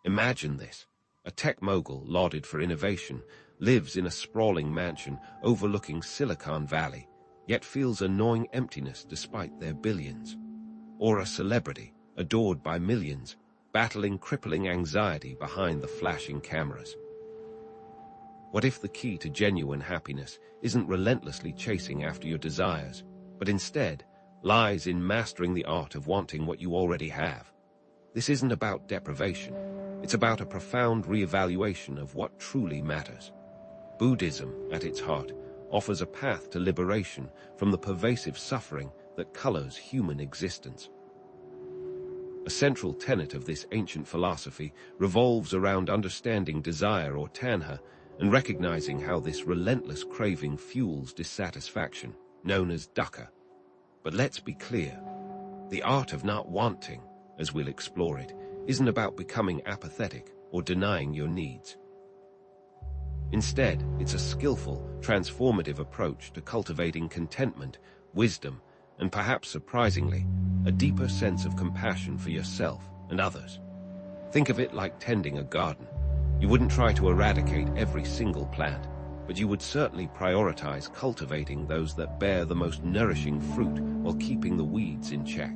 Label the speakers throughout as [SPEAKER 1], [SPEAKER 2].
[SPEAKER 1] Imagine this. A tech mogul lauded for innovation lives in a sprawling mansion overlooking Silicon Valley, yet feels a gnawing emptiness despite their billions. Or a celebrity, adored by millions, battling crippling anxiety behind the flashing cameras. What if the key to genuine happiness isn't relentlessly chasing after your desires, but instead lies in mastering the art of wanting what you already have? This isn't about deprivation. It's about a profound reevaluation of what truly matters. Buddhism, at its heart, offers a path to liberation from the pervasive suffering that colors human existence. A central tenet of this ancient philosophy revolves around understanding desire or tanha and recognizing how this relentless craving fuels dissatisfaction, known as dukkha. But let's be clear, the art of not wanting, as we'll explore it, isn't about becoming apathetic or denying your needs. Instead, it's a skillful, transformative approach to cultivating contentment, wisdom, and perhaps surprisingly, a deeper sense of compassion for yourself and others. Think of it like tending a garden. You wouldn't try to eradicate every single plant, but you would certainly prioritize cultivating those that bear the most nourishing fruit while keeping the weeds in check.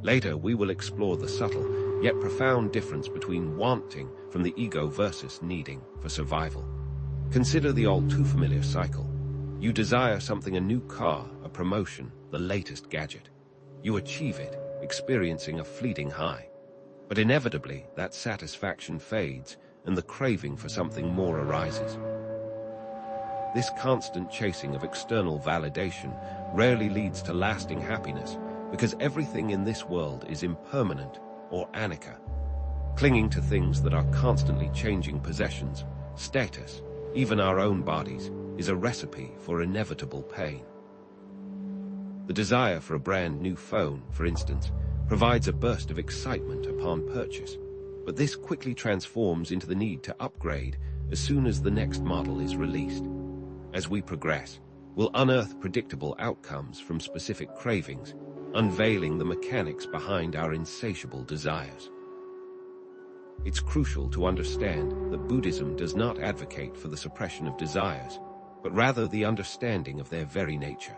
[SPEAKER 1] Later, we will explore the subtle, yet profound difference between wanting from the ego versus needing for survival. Consider the all too familiar cycle. You desire something, a new car, a promotion, the latest gadget. You achieve it, experiencing a fleeting high. But inevitably, that satisfaction fades and the craving for something more arises. This constant chasing of external validation rarely leads to lasting happiness because everything in this world is impermanent or anicca. Clinging to things that are constantly changing possessions, status, even our own bodies, is a recipe for inevitable pain. The desire for a brand new phone, for instance, provides a burst of excitement upon purchase, but this quickly transforms into the need to upgrade as soon as the next model is released. As we progress, we'll unearth predictable outcomes from specific cravings, unveiling the mechanics behind our insatiable desires. It's crucial to understand that Buddhism does not advocate for the suppression of desires, but rather the understanding of their very nature.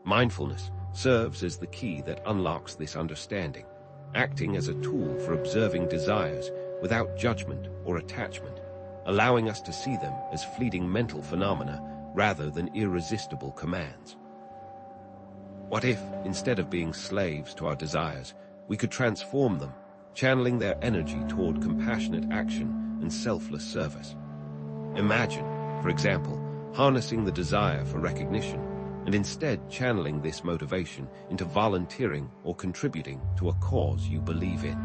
[SPEAKER 1] Mindfulness serves as the key that unlocks this understanding, acting as a tool for observing desires without judgment or attachment, allowing us to see them as fleeting mental phenomena rather than irresistible commands. What if, instead of being slaves to our desires, we could transform them, channeling their energy toward compassionate action and selfless service? Imagine, for example, harnessing the desire for recognition and instead channeling this motivation into volunteering or contributing to a cause you believe in.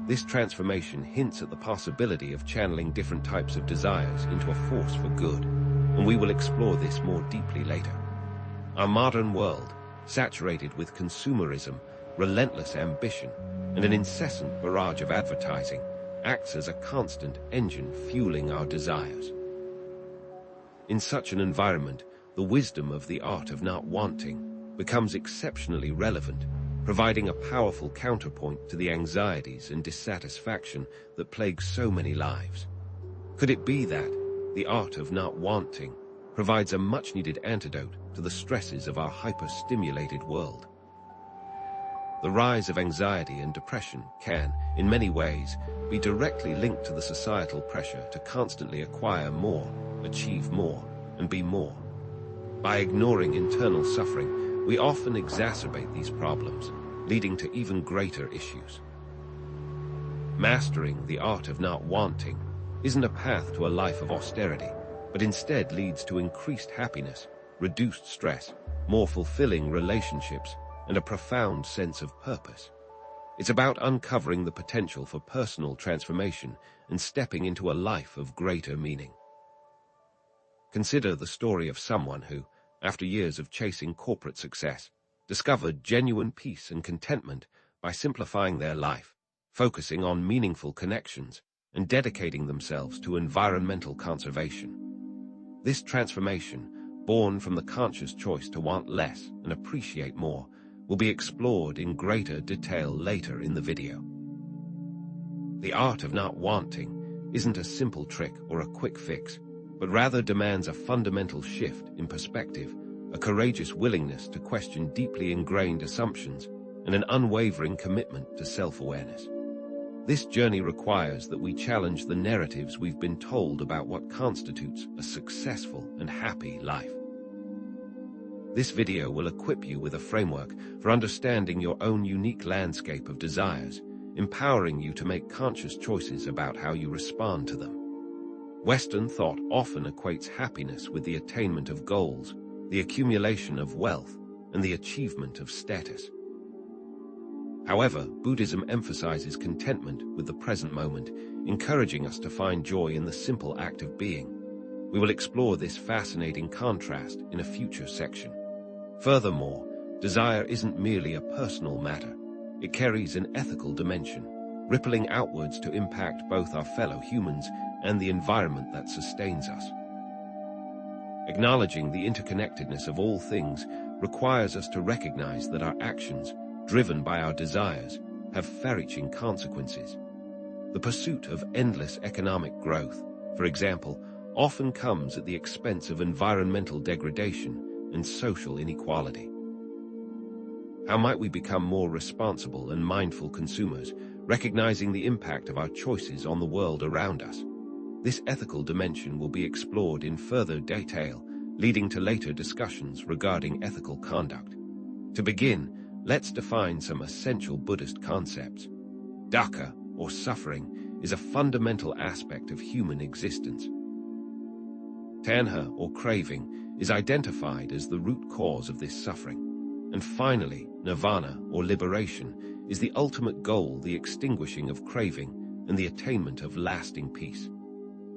[SPEAKER 1] This transformation hints at the possibility of channeling different types of desires into a force for good, and we will explore this more deeply later. Our modern world, saturated with consumerism, relentless ambition, and an incessant barrage of advertising, acts as a constant engine fueling our desires. In such an environment, the wisdom of the art of not wanting becomes exceptionally relevant, providing a powerful counterpoint to the anxieties and dissatisfaction that plague so many lives. Could it be that the art of not wanting provides a much-needed antidote to the stresses of our hyper-stimulated world? The rise of anxiety and depression can, in many ways, be directly linked to the societal pressure to constantly acquire more, achieve more, and be more. By ignoring internal suffering, we often exacerbate these problems, leading to even greater issues. Mastering the art of not wanting isn't a path to a life of austerity, but instead leads to increased happiness, reduced stress, more fulfilling relationships, and a profound sense of purpose. It's about uncovering the potential for personal transformation and stepping into a life of greater meaning. Consider the story of someone who, after years of chasing corporate success, discovered genuine peace and contentment by simplifying their life, focusing on meaningful connections, and dedicating themselves to environmental conservation. This transformation, born from the conscious choice to want less and appreciate more, will be explored in greater detail later in the video. The art of not wanting isn't a simple trick or a quick fix, but rather demands a fundamental shift in perspective, a courageous willingness to question deeply ingrained assumptions, and an unwavering commitment to self-awareness. This journey requires that we challenge the narratives we've been told about what constitutes a successful and happy life. This video will equip you with a framework for understanding your own unique landscape of desires, empowering you to make conscious choices about how you respond to them. Western thought often equates happiness with the attainment of goals, the accumulation of wealth, and the achievement of status. However, Buddhism emphasizes contentment with the present moment, encouraging us to find joy in the simple act of being. We will explore this fascinating contrast in a future section. Furthermore, desire isn't merely a personal matter. It carries an ethical dimension, rippling outwards to impact both our fellow humans and the environment that sustains us. Acknowledging the interconnectedness of all things requires us to recognize that our actions, driven by our desires, have far-reaching consequences. The pursuit of endless economic growth, for example, often comes at the expense of environmental degradation and social inequality. How might we become more responsible and mindful consumers, recognizing the impact of our choices on the world around us? This ethical dimension will be explored in further detail, leading to later discussions regarding ethical conduct. To begin, let's define some essential Buddhist concepts. Dukkha, or suffering, is a fundamental aspect of human existence. Tanha, or craving, is identified as the root cause of this suffering. And finally, nirvana, or liberation, is the ultimate goal, the extinguishing of craving and the attainment of lasting peace.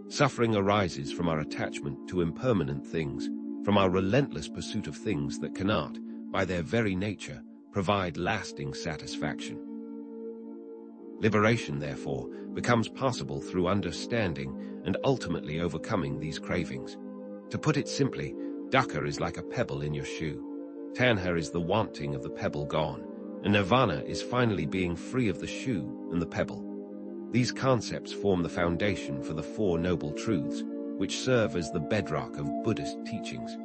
[SPEAKER 1] Suffering arises from our attachment to impermanent things, from our relentless pursuit of things that cannot, by their very nature, provide lasting satisfaction. Liberation, therefore, becomes possible through understanding and ultimately overcoming these cravings. To put it simply, dukkha is like a pebble in your shoe. Tanha is the wanting of the pebble gone, and nirvana is finally being free of the shoe and the pebble. These concepts form the foundation for the Four Noble Truths, which serve as the bedrock of Buddhist teachings.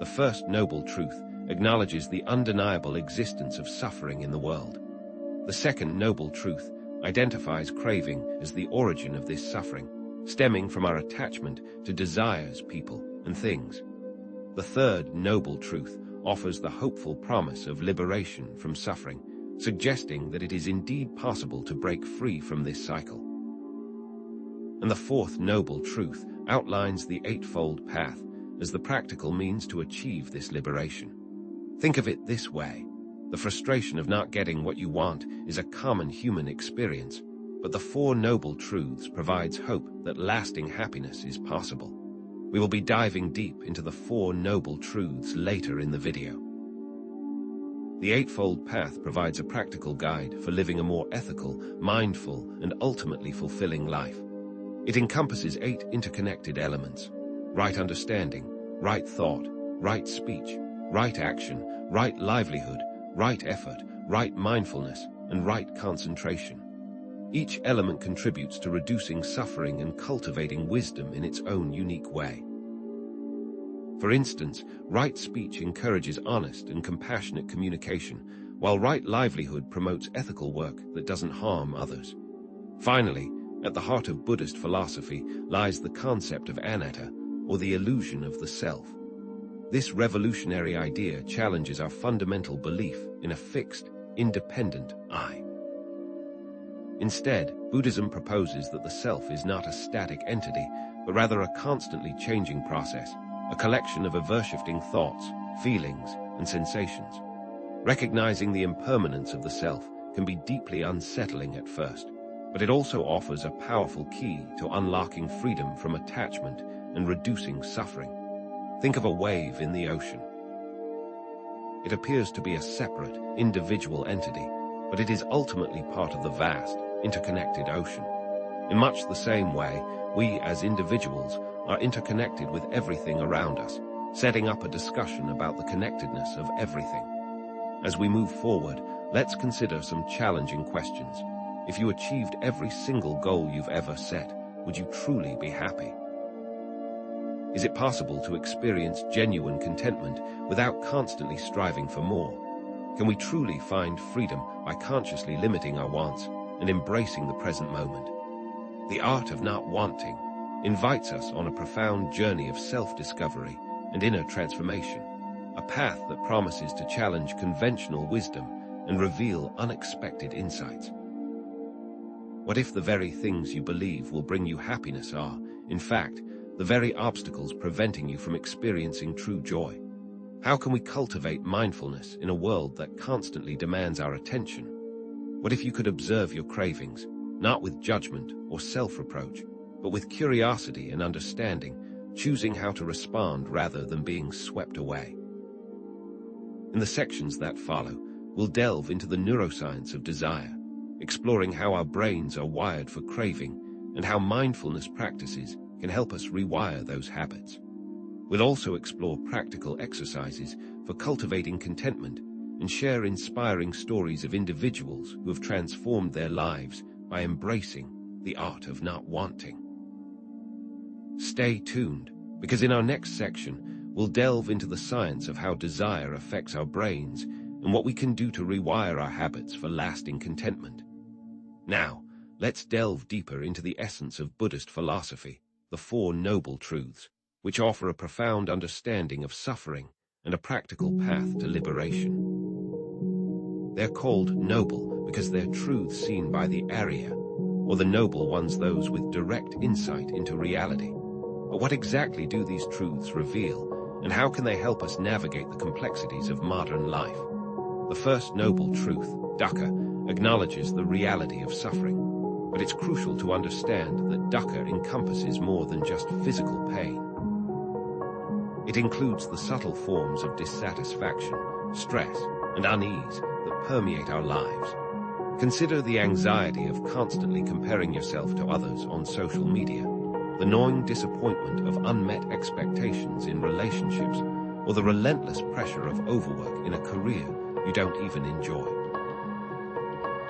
[SPEAKER 1] The first noble truth acknowledges the undeniable existence of suffering in the world. The second noble truth identifies craving as the origin of this suffering, stemming from our attachment to desires, people, and things. The third noble truth offers the hopeful promise of liberation from suffering, suggesting that it is indeed possible to break free from this cycle. And the fourth noble truth outlines the Eightfold Path as the practical means to achieve this liberation. Think of it this way: the frustration of not getting what you want is a common human experience, but the Four Noble Truths provides hope that lasting happiness is possible. We will be diving deep into the Four Noble Truths later in the video. The Eightfold Path provides a practical guide for living a more ethical, mindful, and ultimately fulfilling life. It encompasses 8 interconnected elements: right understanding, right thought, right speech, right action, right livelihood, right effort, right mindfulness, and right concentration. Each element contributes to reducing suffering and cultivating wisdom in its own unique way. For instance, right speech encourages honest and compassionate communication, while right livelihood promotes ethical work that doesn't harm others. Finally, at the heart of Buddhist philosophy lies the concept of anatta, or the illusion of the self. This revolutionary idea challenges our fundamental belief in a fixed, independent I. Instead, Buddhism proposes that the self is not a static entity, but rather a constantly changing process, a collection of ever-shifting thoughts, feelings, and sensations. Recognizing the impermanence of the self can be deeply unsettling at first, but it also offers a powerful key to unlocking freedom from attachment and reducing suffering. Think of a wave in the ocean. It appears to be a separate, individual entity, but it is ultimately part of the vast, interconnected ocean. In much the same way, we as individuals are interconnected with everything around us, setting up a discussion about the connectedness of everything. As we move forward, let's consider some challenging questions. if you achieved every single goal you've ever set, would you truly be happy? Is it possible to experience genuine contentment without constantly striving for more? Can we truly find freedom by consciously limiting our wants and embracing the present moment? The art of not wanting invites us on a profound journey of self-discovery and inner transformation, a path that promises to challenge conventional wisdom and reveal unexpected insights. What if the very things you believe will bring you happiness are, in fact, the very obstacles preventing you from experiencing true joy? How can we cultivate mindfulness in a world that constantly demands our attention? What if you could observe your cravings, not with judgment or self-reproach, but with curiosity and understanding, choosing how to respond rather than being swept away? In the sections that follow, we'll delve into the neuroscience of desire, exploring how our brains are wired for craving and how mindfulness practices can help us rewire those habits. We'll also explore practical exercises for cultivating contentment and share inspiring stories of individuals who have transformed their lives by embracing the art of not wanting. Stay tuned, because in our next section, we'll delve into the science of how desire affects our brains and what we can do to rewire our habits for lasting contentment. Now, let's delve deeper into the essence of Buddhist philosophy, the Four Noble Truths, which offer a profound understanding of suffering and a practical path to liberation. They're called noble because they're truths seen by the Arya, or the noble ones, those with direct insight into reality. But what exactly do these truths reveal, and how can they help us navigate the complexities of modern life? The first noble truth, dukkha, acknowledges the reality of suffering, but it's crucial to understand that dukkha encompasses more than just physical pain. It includes the subtle forms of dissatisfaction, stress, and unease that permeate our lives. Consider the anxiety of constantly comparing yourself to others on social media, the gnawing disappointment of unmet expectations in relationships, or the relentless pressure of overwork in a career you don't even enjoy.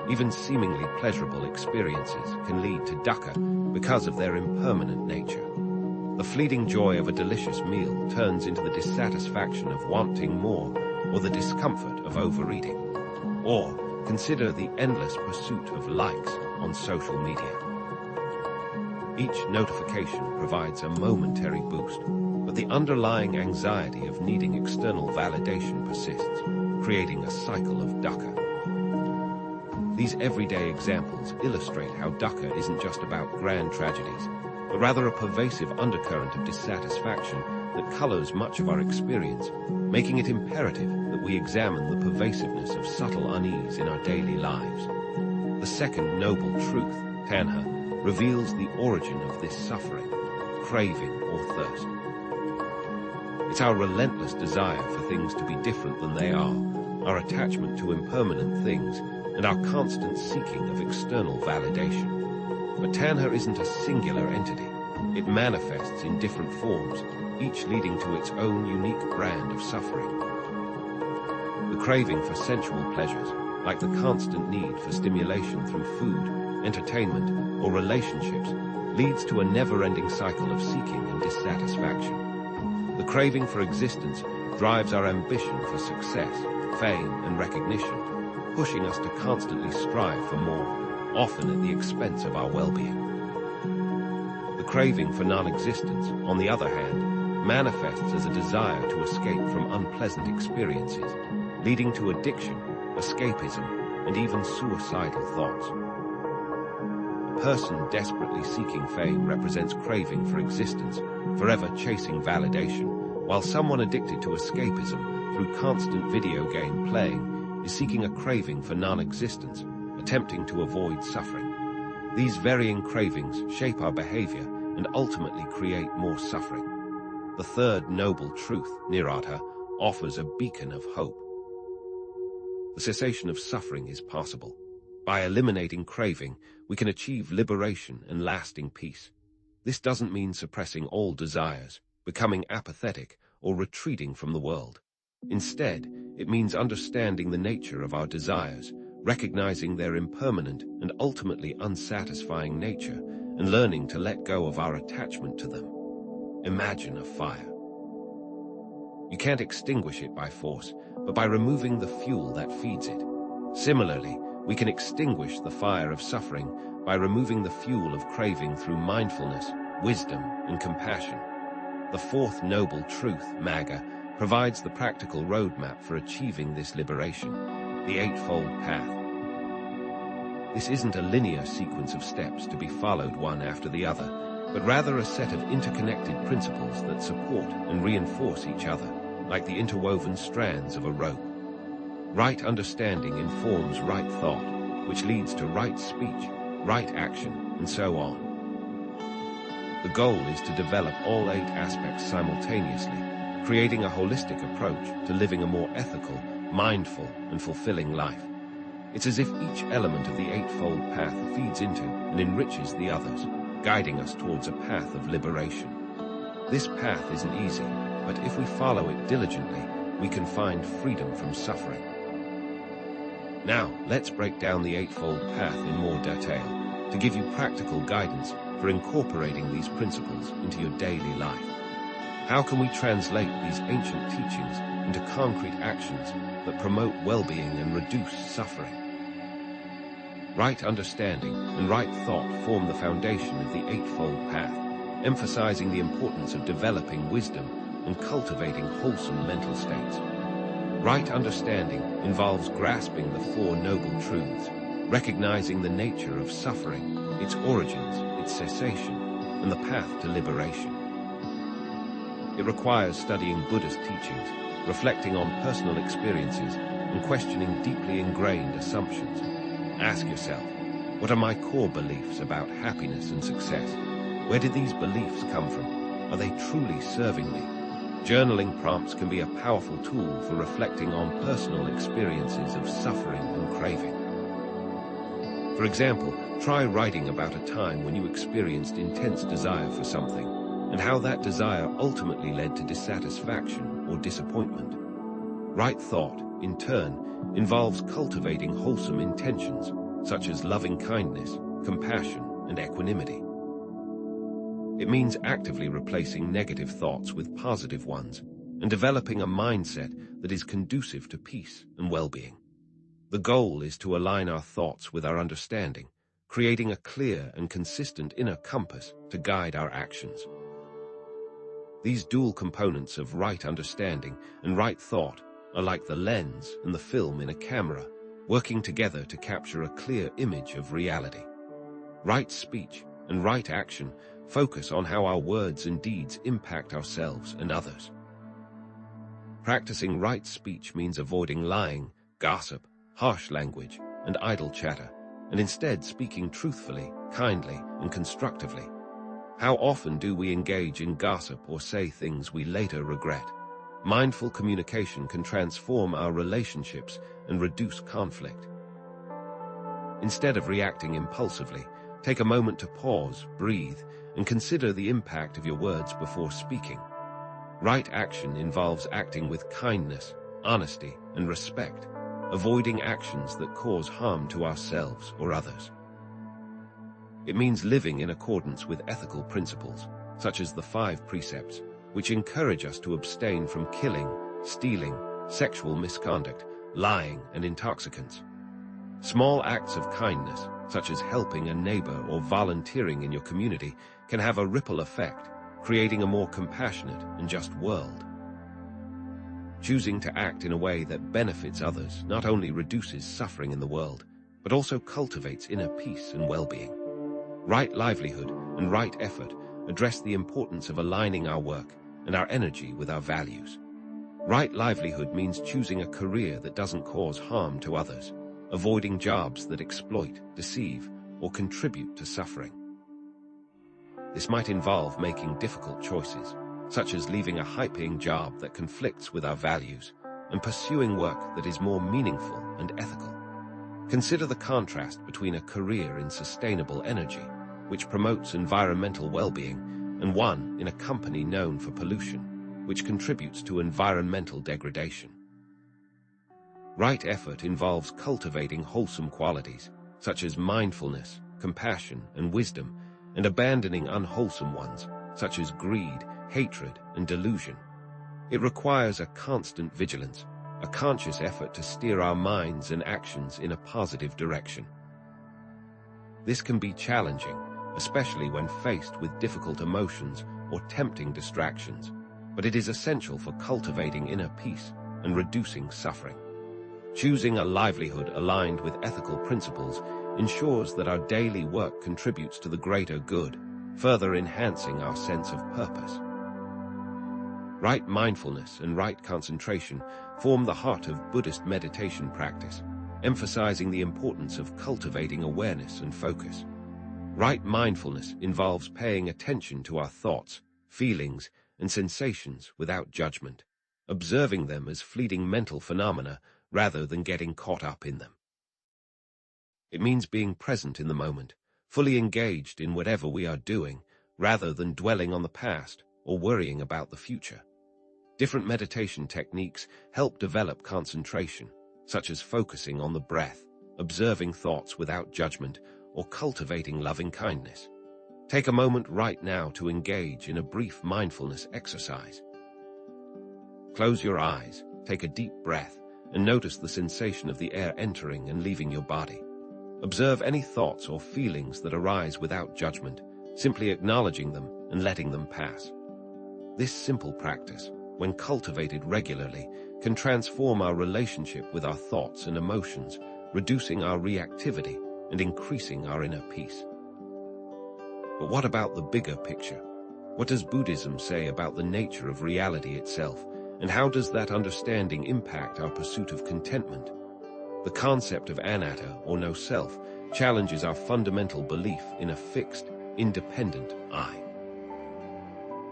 [SPEAKER 1] Even seemingly pleasurable experiences can lead to dukkha because of their impermanent nature. The fleeting joy of a delicious meal turns into the dissatisfaction of wanting more, or the discomfort of overeating. Or consider the endless pursuit of likes on social media. Each notification provides a momentary boost, but the underlying anxiety of needing external validation persists, creating a cycle of dukkha. These everyday examples illustrate how dukkha isn't just about grand tragedies, but rather a pervasive undercurrent of dissatisfaction that colors much of our experience, making it imperative that we examine the pervasiveness of subtle unease in our daily lives. The second noble truth, tanha, reveals the origin of this suffering, craving or thirst. It's our relentless desire for things to be different than they are, our attachment to impermanent things, and our constant seeking of external validation. But tanha isn't a singular entity. It manifests in different forms, each leading to its own unique brand of suffering. The craving for sensual pleasures, like the constant need for stimulation through food, entertainment, or relationships, leads to a never-ending cycle of seeking and dissatisfaction. The craving for existence drives our ambition for success, fame, and recognition, pushing us to constantly strive for more, often at the expense of our well-being. The craving for non-existence, on the other hand, manifests as a desire to escape from unpleasant experiences, leading to addiction, escapism, and even suicidal thoughts. A person desperately seeking fame represents craving for existence, forever chasing validation, while someone addicted to escapism through constant video game playing is seeking a craving for non-existence, attempting to avoid suffering. These varying cravings shape our behavior and ultimately create more suffering. The third noble truth, nirvana, offers a beacon of hope. The cessation of suffering is possible. By eliminating craving, we can achieve liberation and lasting peace. This doesn't mean suppressing all desires, becoming apathetic, or retreating from the world. Instead, it means understanding the nature of our desires, recognizing their impermanent and ultimately unsatisfying nature and learning to let go of our attachment to them. Imagine a fire. You can't extinguish it by force, but by removing the fuel that feeds it. Similarly, we can extinguish the fire of suffering by removing the fuel of craving through mindfulness, wisdom, and compassion. The fourth noble truth, Magga, provides the practical roadmap for achieving this liberation, the Eightfold Path. This isn't a linear sequence of steps to be followed one after the other, but rather a set of interconnected principles that support and reinforce each other, like the interwoven strands of a rope. Right understanding informs right thought, which leads to right speech, right action, and so on. The goal is to develop all 8 aspects simultaneously, creating a holistic approach to living a more ethical, mindful, and fulfilling life. It's as if each element of the Eightfold Path feeds into and enriches the others, guiding us towards a path of liberation. This path isn't easy, but if we follow it diligently, we can find freedom from suffering. Now, let's break down the Eightfold Path in more detail to give you practical guidance for incorporating these principles into your daily life. How can we translate these ancient teachings into concrete actions that promote well-being and reduce suffering? Right understanding and right thought form the foundation of the Eightfold Path, emphasizing the importance of developing wisdom and cultivating wholesome mental states. Right understanding involves grasping the Four Noble Truths, recognizing the nature of suffering, its origins, its cessation, and the path to liberation. It requires studying Buddhist teachings, reflecting on personal experiences, and questioning deeply ingrained assumptions. Ask yourself, what are my core beliefs about happiness and success? Where did these beliefs come from? Are they truly serving me? Journaling prompts can be a powerful tool for reflecting on personal experiences of suffering and craving. For example, try writing about a time when you experienced intense desire for something, and how that desire ultimately led to dissatisfaction or disappointment. Right thought, in turn, involves cultivating wholesome intentions, such as loving kindness, compassion, and equanimity. It means actively replacing negative thoughts with positive ones, and developing a mindset that is conducive to peace and well-being. The goal is to align our thoughts with our understanding, creating a clear and consistent inner compass to guide our actions. These dual components of right understanding and right thought are like the lens and the film in a camera, working together to capture a clear image of reality. Right speech and right action focus on how our words and deeds impact ourselves and others. Practicing right speech means avoiding lying, gossip, harsh language, and idle chatter, and instead speaking truthfully, kindly, and constructively. How often do we engage in gossip or say things we later regret? Mindful communication can transform our relationships and reduce conflict. Instead of reacting impulsively, take a moment to pause, breathe, and consider the impact of your words before speaking. Right action involves acting with kindness, honesty, and respect, avoiding actions that cause harm to ourselves or others. It means living in accordance with ethical principles, such as the 5 precepts, which encourage us to abstain from killing, stealing, sexual misconduct, lying, and intoxicants. Small acts of kindness, such as helping a neighbor or volunteering in your community, can have a ripple effect, creating a more compassionate and just world. Choosing to act in a way that benefits others not only reduces suffering in the world, but also cultivates inner peace and well-being. Right livelihood and right effort address the importance of aligning our work and our energy with our values. Right livelihood means choosing a career that doesn't cause harm to others, avoiding jobs that exploit, deceive, or contribute to suffering. This might involve making difficult choices, such as leaving a high-paying job that conflicts with our values and pursuing work that is more meaningful and ethical. Consider the contrast between a career in sustainable energy, which promotes environmental well-being, and one in a company known for pollution, which contributes to environmental degradation. Right effort involves cultivating wholesome qualities, such as mindfulness, compassion, and wisdom, and abandoning unwholesome ones, such as greed, hatred, and delusion. It requires a constant vigilance, a conscious effort to steer our minds and actions in a positive direction. This can be challenging, especially when faced with difficult emotions or tempting distractions, but it is essential for cultivating inner peace and reducing suffering. Choosing a livelihood aligned with ethical principles ensures that our daily work contributes to the greater good, further enhancing our sense of purpose. Right mindfulness and right concentration form the heart of Buddhist meditation practice, emphasizing the importance of cultivating awareness and focus. Right mindfulness involves paying attention to our thoughts, feelings, and sensations without judgment, observing them as fleeting mental phenomena rather than getting caught up in them. It means being present in the moment, fully engaged in whatever we are doing, rather than dwelling on the past or worrying about the future. Different meditation techniques help develop concentration, such as focusing on the breath, observing thoughts without judgment, or cultivating loving kindness. Take a moment right now to engage in a brief mindfulness exercise. Close your eyes, take a deep breath, and notice the sensation of the air entering and leaving your body. Observe any thoughts or feelings that arise without judgment, simply acknowledging them and letting them pass. This simple practice, when cultivated regularly, can transform our relationship with our thoughts and emotions, reducing our reactivity and increasing our inner peace. But what about the bigger picture? What does Buddhism say about the nature of reality itself, and how does that understanding impact our pursuit of contentment? The concept of anatta, or no self, challenges our fundamental belief in a fixed, independent I.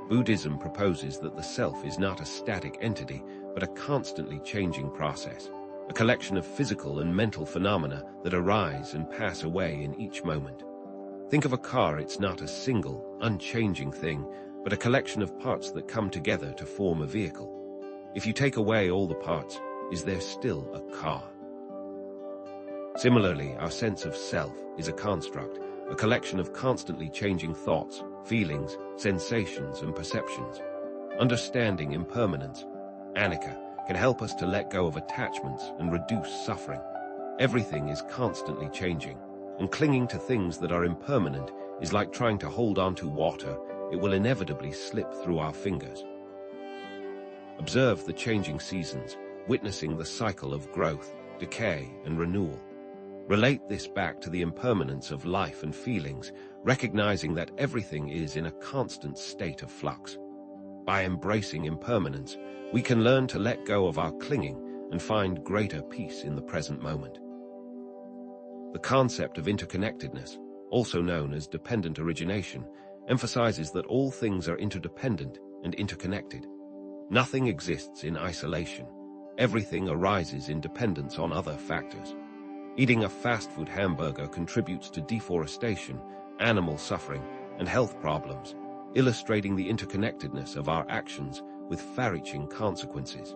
[SPEAKER 1] Buddhism proposes that the self is not a static entity, but a constantly changing process, a collection of physical and mental phenomena that arise and pass away in each moment. Think of a car. It's not a single, unchanging thing, but a collection of parts that come together to form a vehicle. If you take away all the parts, is there still a car? Similarly, our sense of self is a construct, a collection of constantly changing thoughts, feelings, sensations, and perceptions. Understanding impermanence, anicca, can help us to let go of attachments and reduce suffering. Everything is constantly changing, and clinging to things that are impermanent is like trying to hold on to water. It will inevitably slip through our fingers. Observe the changing seasons, witnessing the cycle of growth, decay, and renewal. Relate this back to the impermanence of life and feelings, recognizing that everything is in a constant state of flux. By embracing impermanence, we can learn to let go of our clinging and find greater peace in the present moment. The concept of interconnectedness, also known as dependent origination, emphasizes that all things are interdependent and interconnected. Nothing exists in isolation. Everything arises in dependence on other factors. Eating a fast food hamburger contributes to deforestation, animal suffering, and health problems, illustrating the interconnectedness of our actions with far-reaching consequences.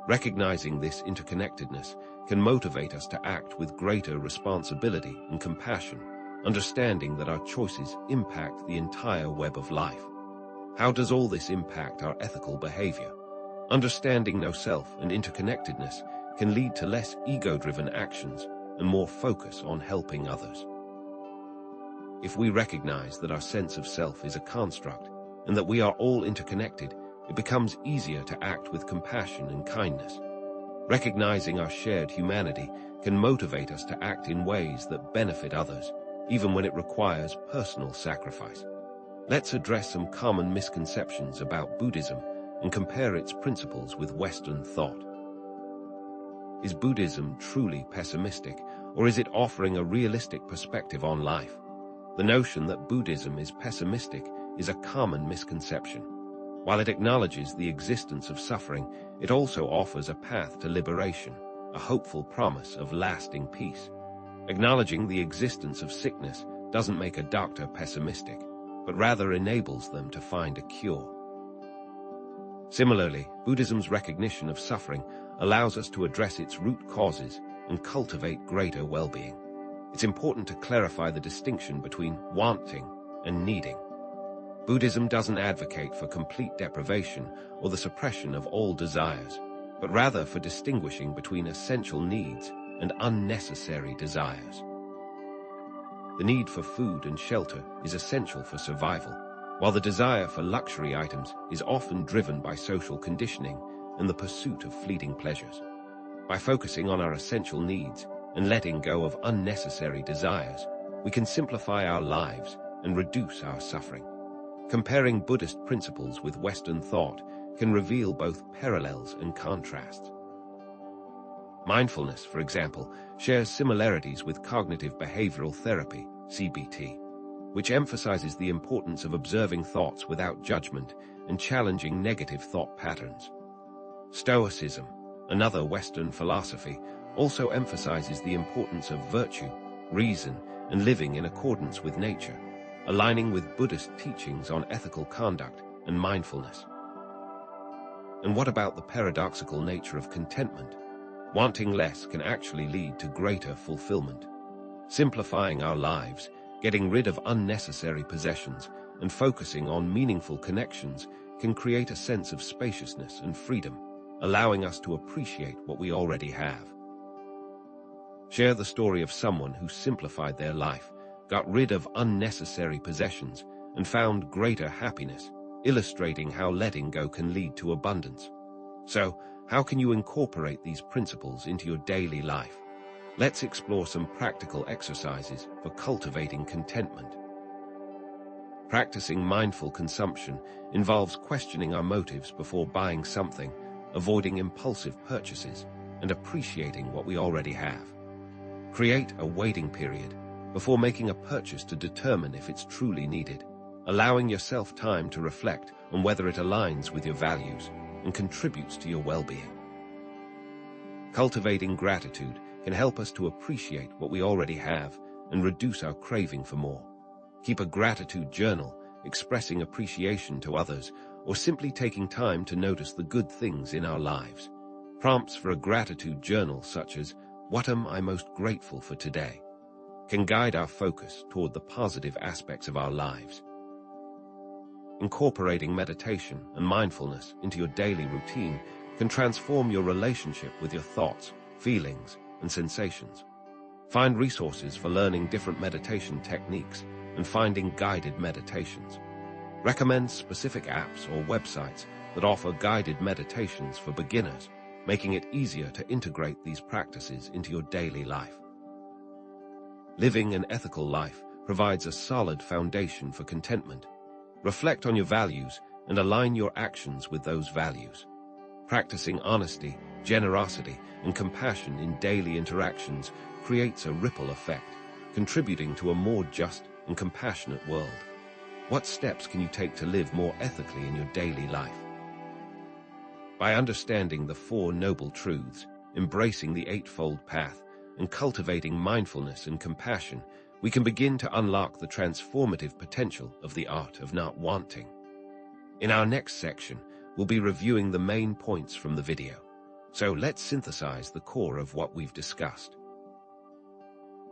[SPEAKER 1] Recognizing this interconnectedness can motivate us to act with greater responsibility and compassion, understanding that our choices impact the entire web of life. How does all this impact our ethical behavior? Understanding no self and interconnectedness can lead to less ego-driven actions and more focus on helping others. If we recognize that our sense of self is a construct and that we are all interconnected, it becomes easier to act with compassion and kindness. Recognizing our shared humanity can motivate us to act in ways that benefit others, even when it requires personal sacrifice. Let's address some common misconceptions about Buddhism and compare its principles with Western thought. Is Buddhism truly pessimistic, or is it offering a realistic perspective on life? The notion that Buddhism is pessimistic is a common misconception. While it acknowledges the existence of suffering, it also offers a path to liberation, a hopeful promise of lasting peace. Acknowledging the existence of sickness doesn't make a doctor pessimistic, but rather enables them to find a cure. Similarly, Buddhism's recognition of suffering allows us to address its root causes and cultivate greater well-being. It's important to clarify the distinction between wanting and needing. Buddhism doesn't advocate for complete deprivation or the suppression of all desires, but rather for distinguishing between essential needs and unnecessary desires. The need for food and shelter is essential for survival, while the desire for luxury items is often driven by social conditioning and the pursuit of fleeting pleasures. By focusing on our essential needs and letting go of unnecessary desires, we can simplify our lives and reduce our suffering. Comparing Buddhist principles with Western thought can reveal both parallels and contrasts. Mindfulness, for example, shares similarities with cognitive behavioral therapy, CBT, which emphasizes the importance of observing thoughts without judgment and challenging negative thought patterns. Stoicism, another Western philosophy, also emphasizes the importance of virtue, reason, and living in accordance with nature, aligning with Buddhist teachings on ethical conduct and mindfulness. And what about the paradoxical nature of contentment? Wanting less can actually lead to greater fulfillment. Simplifying our lives, getting rid of unnecessary possessions, and focusing on meaningful connections can create a sense of spaciousness and freedom, allowing us to appreciate what we already have. Share the story of someone who simplified their life, got rid of unnecessary possessions, and found greater happiness, illustrating how letting go can lead to abundance. So, how can you incorporate these principles into your daily life? Let's explore some practical exercises for cultivating contentment. Practicing mindful consumption involves questioning our motives before buying something, avoiding impulsive purchases, and appreciating what we already have. Create a waiting period before making a purchase to determine if it's truly needed, allowing yourself time to reflect on whether it aligns with your values and contributes to your well-being. Cultivating gratitude can help us to appreciate what we already have and reduce our craving for more. Keep a gratitude journal, expressing appreciation to others, or simply taking time to notice the good things in our lives. Prompts for a gratitude journal, such as, "What am I most grateful for today?" can guide our focus toward the positive aspects of our lives. Incorporating meditation and mindfulness into your daily routine can transform your relationship with your thoughts, feelings, and sensations. Find resources for learning different meditation techniques and finding guided meditations. Recommend specific apps or websites that offer guided meditations for beginners, making it easier to integrate these practices into your daily life. Living an ethical life provides a solid foundation for contentment. Reflect on your values and align your actions with those values. Practicing honesty, generosity, and compassion in daily interactions creates a ripple effect, contributing to a more just and compassionate world. What steps can you take to live more ethically in your daily life? By understanding the Four Noble Truths, embracing the Eightfold Path, and cultivating mindfulness and compassion, we can begin to unlock the transformative potential of the art of not wanting. In our next section, we'll be reviewing the main points from the video. So let's synthesize the core of what we've discussed.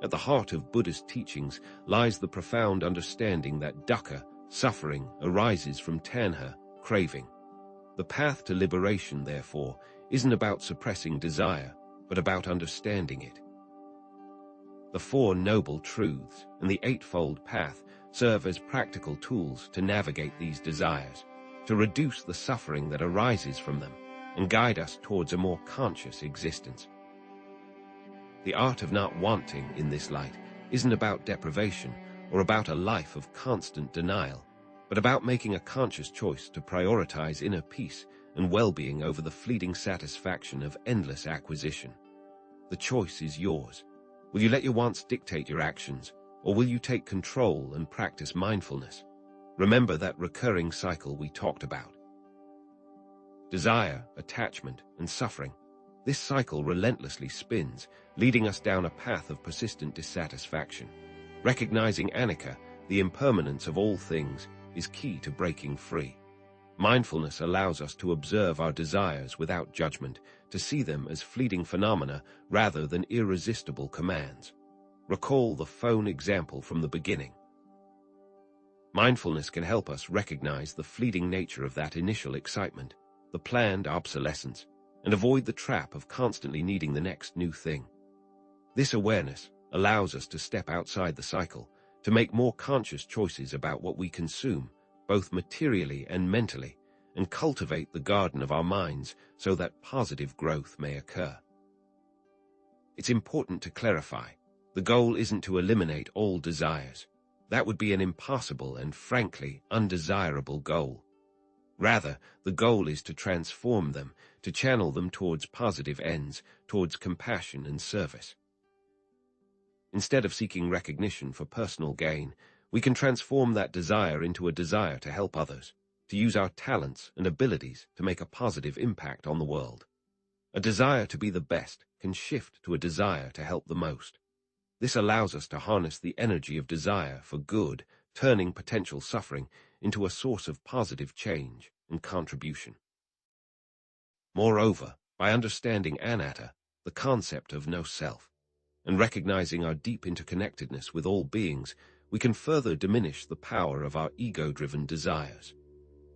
[SPEAKER 1] At the heart of Buddhist teachings lies the profound understanding that dukkha, suffering, arises from tanha, craving. The path to liberation, therefore, isn't about suppressing desire, but about understanding it. The Four Noble Truths and the Eightfold Path serve as practical tools to navigate these desires, to reduce the suffering that arises from them, and guide us towards a more conscious existence. The art of not wanting in this light isn't about deprivation or about a life of constant denial, but about making a conscious choice to prioritize inner peace and well-being over the fleeting satisfaction of endless acquisition. The choice is yours. Will you let your wants dictate your actions, or will you take control and practice mindfulness? Remember that recurring cycle we talked about. Desire, attachment, and suffering. This cycle relentlessly spins, leading us down a path of persistent dissatisfaction. Recognizing anicca, the impermanence of all things, is key to breaking free. Mindfulness allows us to observe our desires without judgment, to see them as fleeting phenomena rather than irresistible commands. Recall the phone example from the beginning. Mindfulness can help us recognize the fleeting nature of that initial excitement, the planned obsolescence, and avoid the trap of constantly needing the next new thing. This awareness allows us to step outside the cycle, to make more conscious choices about what we consume, both materially and mentally, and cultivate the garden of our minds so that positive growth may occur. It's important to clarify, the goal isn't to eliminate all desires. That would be an impossible and frankly undesirable goal. Rather, the goal is to transform them, to channel them towards positive ends, towards compassion and service. Instead of seeking recognition for personal gain, we can transform that desire into a desire to help others, to use our talents and abilities to make a positive impact on the world. A desire to be the best can shift to a desire to help the most. This allows us to harness the energy of desire for good, turning potential suffering into a source of positive change and contribution. Moreover, by understanding anatta, the concept of no self, and recognizing our deep interconnectedness with all beings, we can further diminish the power of our ego-driven desires.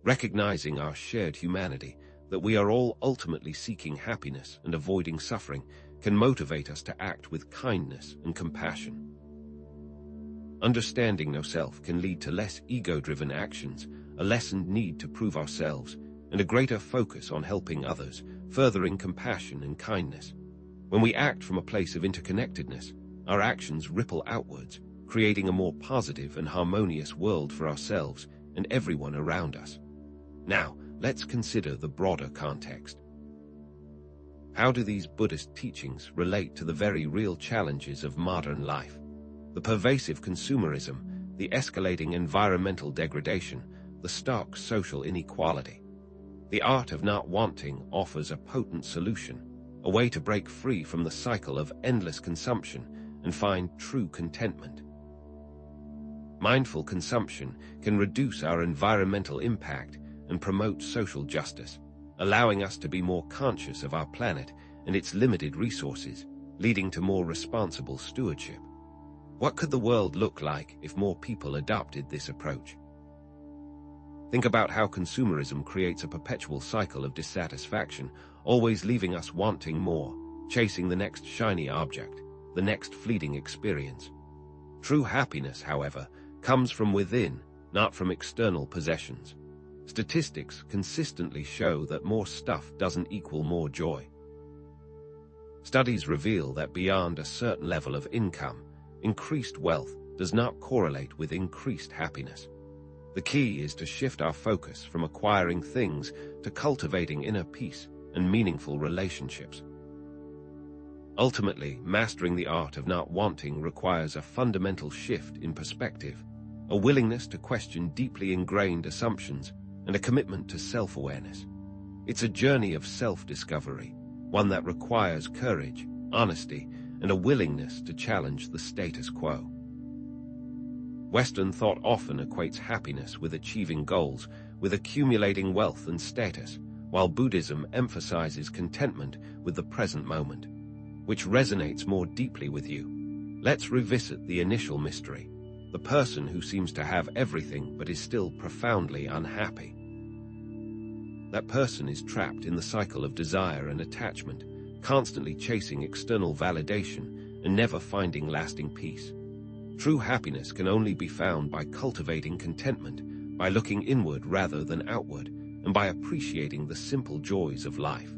[SPEAKER 1] Recognizing our shared humanity, that we are all ultimately seeking happiness and avoiding suffering, can motivate us to act with kindness and compassion. Understanding no self can lead to less ego-driven actions, a lessened need to prove ourselves, and a greater focus on helping others, furthering compassion and kindness. When we act from a place of interconnectedness, our actions ripple outwards, creating a more positive and harmonious world for ourselves and everyone around us. Now, let's consider the broader context. How do these Buddhist teachings relate to the very real challenges of modern life? The pervasive consumerism, the escalating environmental degradation, the stark social inequality. The art of not wanting offers a potent solution, a way to break free from the cycle of endless consumption and find true contentment. Mindful consumption can reduce our environmental impact and promote social justice, allowing us to be more conscious of our planet and its limited resources, leading to more responsible stewardship. What could the world look like if more people adopted this approach? Think about how consumerism creates a perpetual cycle of dissatisfaction, always leaving us wanting more, chasing the next shiny object, the next fleeting experience. True happiness, however, comes from within, not from external possessions. Statistics consistently show that more stuff doesn't equal more joy. Studies reveal that beyond a certain level of income, increased wealth does not correlate with increased happiness. The key is to shift our focus from acquiring things to cultivating inner peace and meaningful relationships. Ultimately, mastering the art of not wanting requires a fundamental shift in perspective, a willingness to question deeply ingrained assumptions, and a commitment to self-awareness. It's a journey of self-discovery, one that requires courage, honesty, and a willingness to challenge the status quo. Western thought often equates happiness with achieving goals, with accumulating wealth and status, while Buddhism emphasizes contentment with the present moment. Which resonates more deeply with you? Let's revisit the initial mystery, the person who seems to have everything but is still profoundly unhappy. That person is trapped in the cycle of desire and attachment, constantly chasing external validation and never finding lasting peace. True happiness can only be found by cultivating contentment, by looking inward rather than outward, and by appreciating the simple joys of life.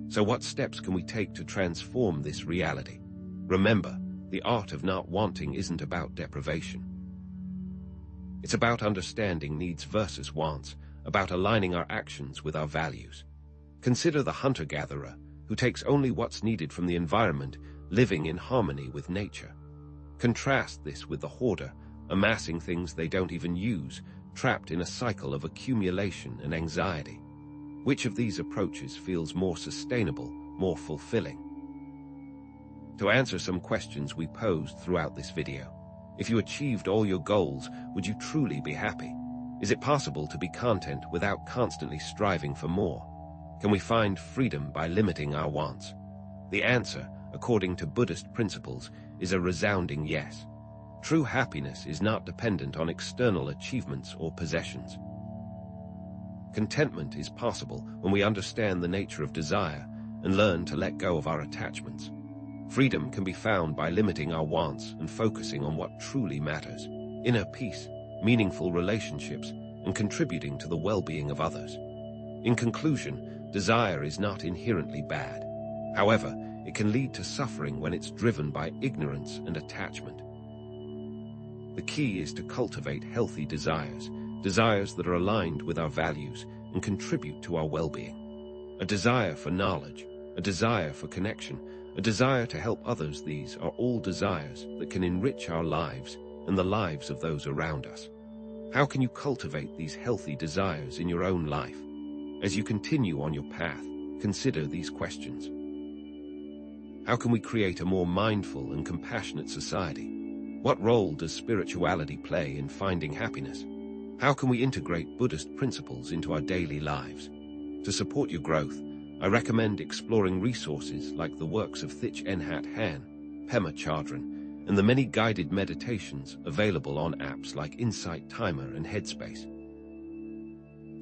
[SPEAKER 1] So what steps can we take to transform this reality? Remember, the art of not wanting isn't about deprivation. It's about understanding needs versus wants, about aligning our actions with our values. Consider the hunter-gatherer, who takes only what's needed from the environment, living in harmony with nature. Contrast this with the hoarder, amassing things they don't even use, trapped in a cycle of accumulation and anxiety. Which of these approaches feels more sustainable, more fulfilling? To answer some questions we posed throughout this video, if you achieved all your goals, would you truly be happy? Is it possible to be content without constantly striving for more? Can we find freedom by limiting our wants? The answer, according to Buddhist principles, is a resounding yes. True happiness is not dependent on external achievements or possessions. Contentment is possible when we understand the nature of desire and learn to let go of our attachments. Freedom can be found by limiting our wants and focusing on what truly matters: inner peace, meaningful relationships, and contributing to the well-being of others. In conclusion, desire is not inherently bad. However, it can lead to suffering when it's driven by ignorance and attachment. The key is to cultivate healthy desires, desires that are aligned with our values and contribute to our well-being. A desire for knowledge, a desire for connection, a desire to help others. These are all desires that can enrich our lives and the lives of those around us. How can you cultivate these healthy desires in your own life? As you continue on your path, consider these questions. How can we create a more mindful and compassionate society? What role does spirituality play in finding happiness? How can we integrate Buddhist principles into our daily lives? To support your growth, I recommend exploring resources like the works of Thich Nhat Hanh, Pema Chodron, and the many guided meditations available on apps like Insight Timer and Headspace.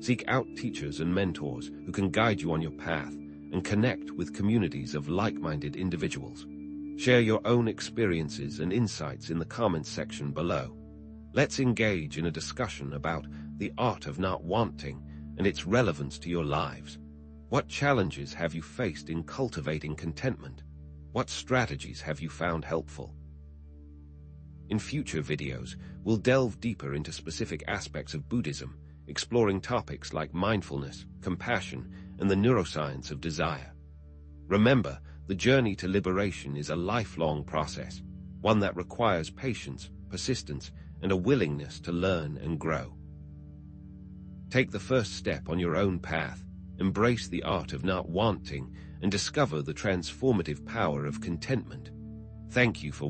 [SPEAKER 1] Seek out teachers and mentors who can guide you on your path and connect with communities of like-minded individuals. Share your own experiences and insights in the comments section below. Let's engage in a discussion about the art of not wanting and its relevance to your lives. What challenges have you faced in cultivating contentment? What strategies have you found helpful? In future videos, we'll delve deeper into specific aspects of Buddhism, exploring topics like mindfulness, compassion, and the neuroscience of desire. Remember, the journey to liberation is a lifelong process, one that requires patience, persistence, and a willingness to learn and grow. Take the first step on your own path, embrace the art of not wanting, and discover the transformative power of contentment. Thank you for watching.